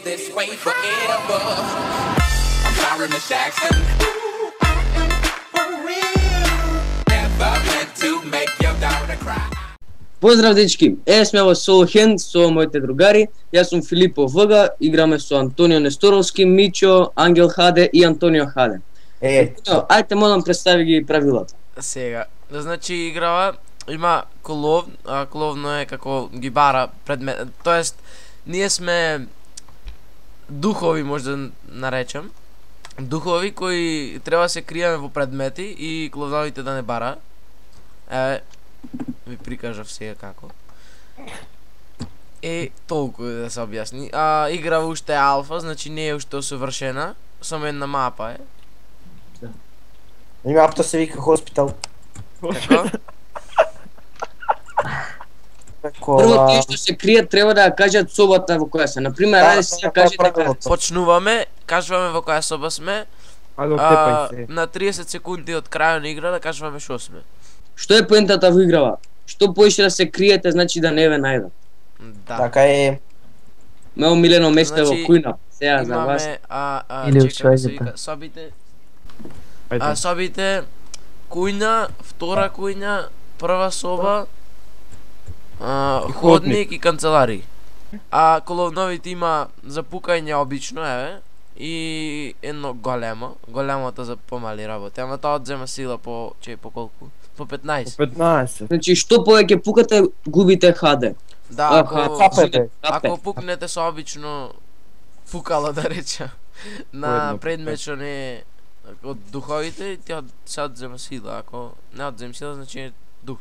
this way forever. I'm sorry, Miss Jackson. For real. Never meant to make your daughter cry. Поздрав дечки, сме во Солохен со моите другари. Јас сум Филипо Вга, играме со Антонио Несторовски, Мичо, Ангел Хаде и Антонио Хаде. Ајте модам представи ги правилата. Сега, значи играва има колов, а коловно е како ги бара предмет, тоест ние сме духови, може да наречем. Духови кои треба да се криеме во предмети и кловновите да не бара. Ви прикажав сега како. Толку да се објасни. Игра уште е алфа, значи не е уште усовршена, само една мапа е. И мапата се вика хоспитал. Како? Прво тие што се кријат треба да ја кажат собата во која се. Например, ајде сега кажете дека почнуваме, кажуваме во која соба сме. На 30 секунди од крајот на игра да кажуваме што сме. Што е поентата во играва? Што поише да се криете, значи да не ве најдат. Да. Така е. Ме омилено место е во Значи, кујна. Сега за вас. Или собите. Собите, кујна, втора кујна, прва соба, ходник и канцелари. Коловновите има за пукање обично, и едно големо. Големото за помали работи, ама тоа одзема сила по колку? По 15. По 15. Значи што повеќе пукате, губите хаде. Да, ако пукнете со обично пукало да рече на предмет што не е од духовите, тя се одзема сила. Ако не одзема сила, значи е дух.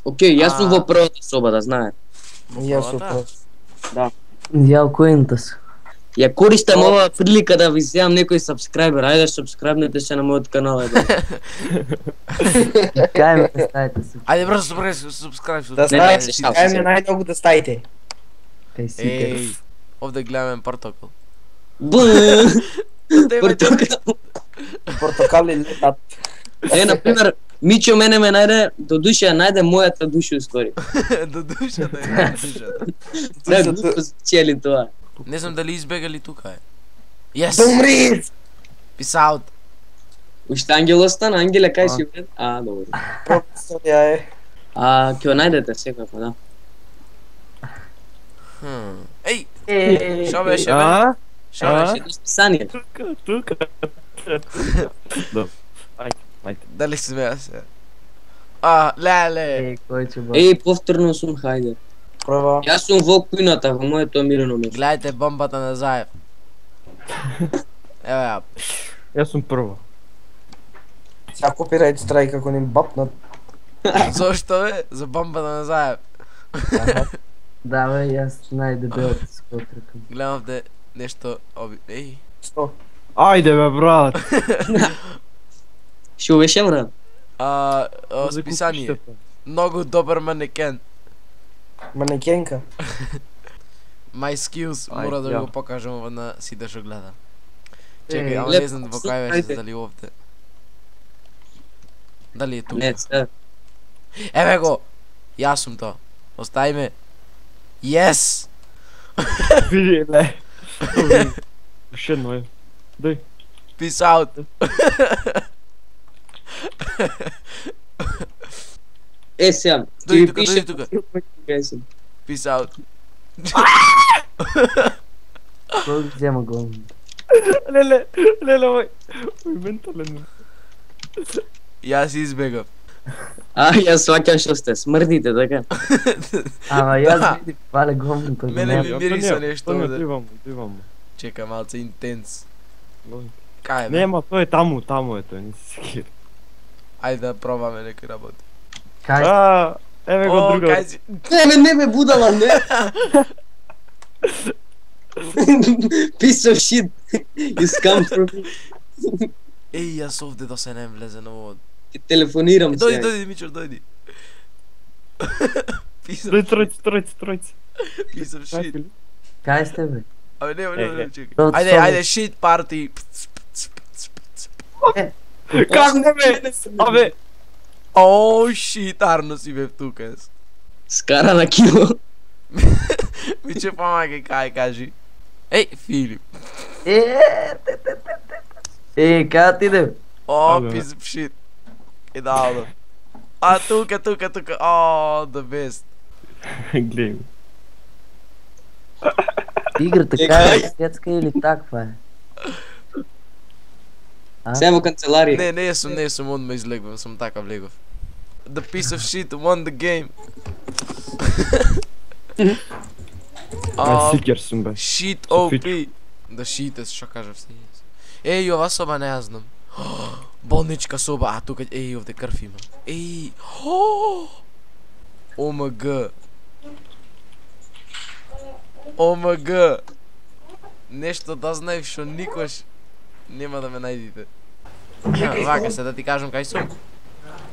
Океј, јас сум во првата соба, да знае. Јас сум прв. Да. Јао коентас. Ја користам оваа прилика да ви земам некој сабскрајбер. Ајде сабскрајбнете се на мојот канал. Кај ме ставите се. Ајде брзо субскрајб. Да ставите, кај ме најдолу да ставите. Еј, овде гледаме протокол. Портокали летат. Например, Мичо мене ме најде, до душа ја најде мојата душа ускори. До душата е, душата. Да, глупо звучи тоа. Не знам дали избегали тука е. Yes! Умри! Peace out! Уште Ангел остана, Ангеле кај си бе? Добро. Професорија е. Ќе ја најдете секако, да. Еј! Шо беше бе? Шо беше? Списание. Тука. Ајде. Дали се смеја се? Леле! Повторно сум хајде. Прва. Јас сум во кујната, во моето мирено место. Гледайте бомбата на Заев. Ево ја. Јас сум прво. Сега копирајт страйк ако не бапнат. Зошто бе? За бомбата на Заев. Да бе, јас најдебелата се потрекам. Гледам овде нешто Еј. 100. Ајде бе, брат. Шо беше, брат? Списание. Многу добар манекен. Манекенка. My skills, мора да го покажам ова на сите што гледа. Чекај, ама не знам во кај беше, дали овде. Дали е тука? Не, се. Еве го! Јас сум тоа. Остави ме. Yes! Види, ле. Уште едно е. Дај. Peace out! Сега, Дојди ви тука, пише... дојди тука. Peace out. Кој ги взема главно? Леле, ој ментален. Јас избегав. Јас сваќам што сте, смрдите, така? Ама јас види пале гомното. Мене ми мириса нешто овде. Тривам. Чека, малце интенс. Кај бе? Нема, тој е таму е тој, не си секир. Ајде да пробаме некој работи. Кај? Еве го друга. Кај си? Не бе, будала, не! Piece of shit! You scum for me! Еј, јас овде да се не влезе на овод. Ти телефонирам се. Дојди, Мичор, дојди. Тројци. Piece of shit. Кај сте бе? Абе, не, чекай. Ајде, Ајде, shit party. Как не бе? Абе. Оу, shit, Арно си бе тука. Скара на кило. Миче, помагај, кажи. Ej, Филип. Къде отидем? О, Абе. piece of shit. Идеално. А, тука. О, the best. Гледай го. Играта Чекай. така е детска или таква е? Сега во канцеларија. Не сум, он ме излегвам, сум така влегов. The piece of shit won the game. Сикер сум бе. Shit Софич. OP. Да shit што кажав си. Еј, ова соба не ја знам. Болничка соба, а тука, еј, овде крв има. Еј, ОМГ. ОМГ. Нешто да знаев што никош нема да ме најдите. Вака се да ти кажам кај сум.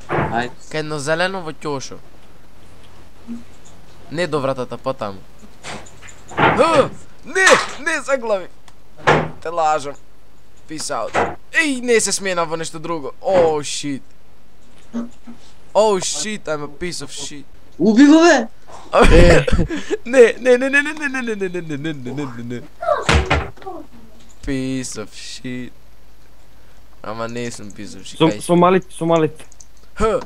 Ајде. Кај едно зелено во ќошо. Не до вратата, потаму. Не, заглави. Те лажам. Peace out. Еј, не се смена во нешто друго. Oh shit. Oh shit, I'm a piece of shit. Уби го бе! Не. Piece of shit. Ама не сум piece of shit. Кај Со малите. Х.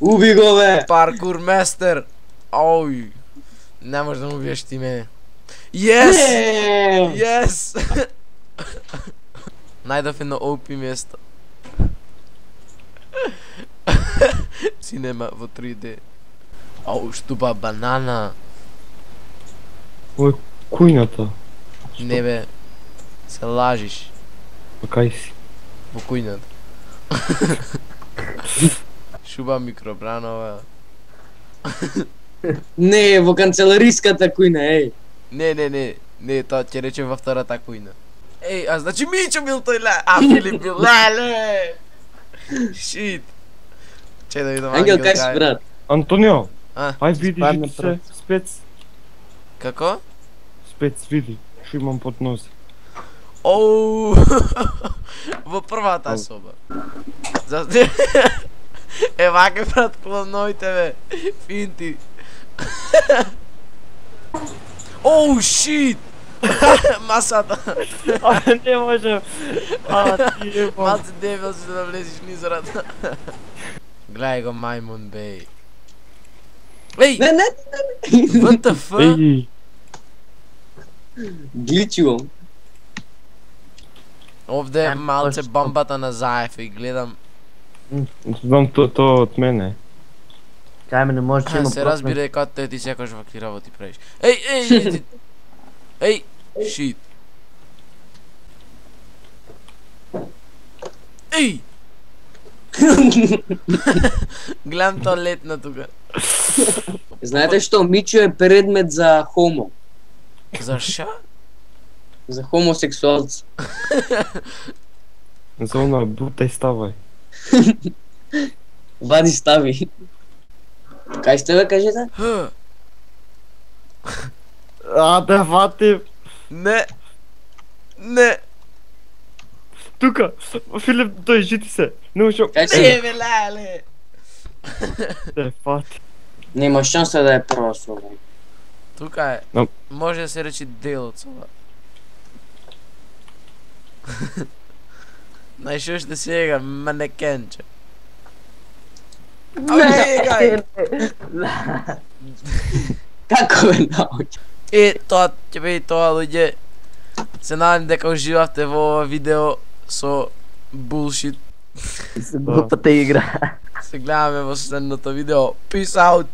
Уби го бе! Паркур мастер. Ој. Не можеш да му убиеш ти мене. Yes! Не! Yes! Најдов едно OP место. Синема во 3D. Ау, штуба банана. Ој, кујната. Не бе, се лажиш Па кај си? во кујната. Шуба микробранова. Не, во канцелариската кујна, еј. Не, тоа ќе речем во втората кујна. Еј, а значи Мичо бил тој ле, а Филип бил леле. Шит. Че да видам Ангел, кај си, брат? Антонио, А, ај види Спадна се, прав. спец, како? види, што имам под нозе. Оу, во првата соба. Е, вака брат, клоновите бе, финти. Оу, шит! Масата. А, не може. А, ти е Малце дебел си да влезеш низ рата. Гледај го мајмун, бе. Еј, Не. ВТФ? Еј, Гличувам. Овде е малце бомбата на Заев и гледам. знам тоа од мене. Кај ме не може че има Се разбира дека ти секојаш вакви работи правиш. Еј, шит. Еј! Гледам тоа летна тука. Знаете што, Мичо е предмет за хомо. За ша? За хомосексуалци. За она бутај ставај. Вади стави. Кај сте бе, кажете? Х. А, да фатим. Не. Тука, Филип, тој жити се. Не може Кај Не, сте? бе, леле. да фати. Нема шанса да е прва соба. Тука е. Но- Може да се речи дел од соба. Знаеш што сега, манекенче. Како е наоѓа? Тоа ќе биде тоа, луѓе. Се надам дека уживавте во ова видео со булшит. С глупата игра. Се гледаме во следното видео. Peace out!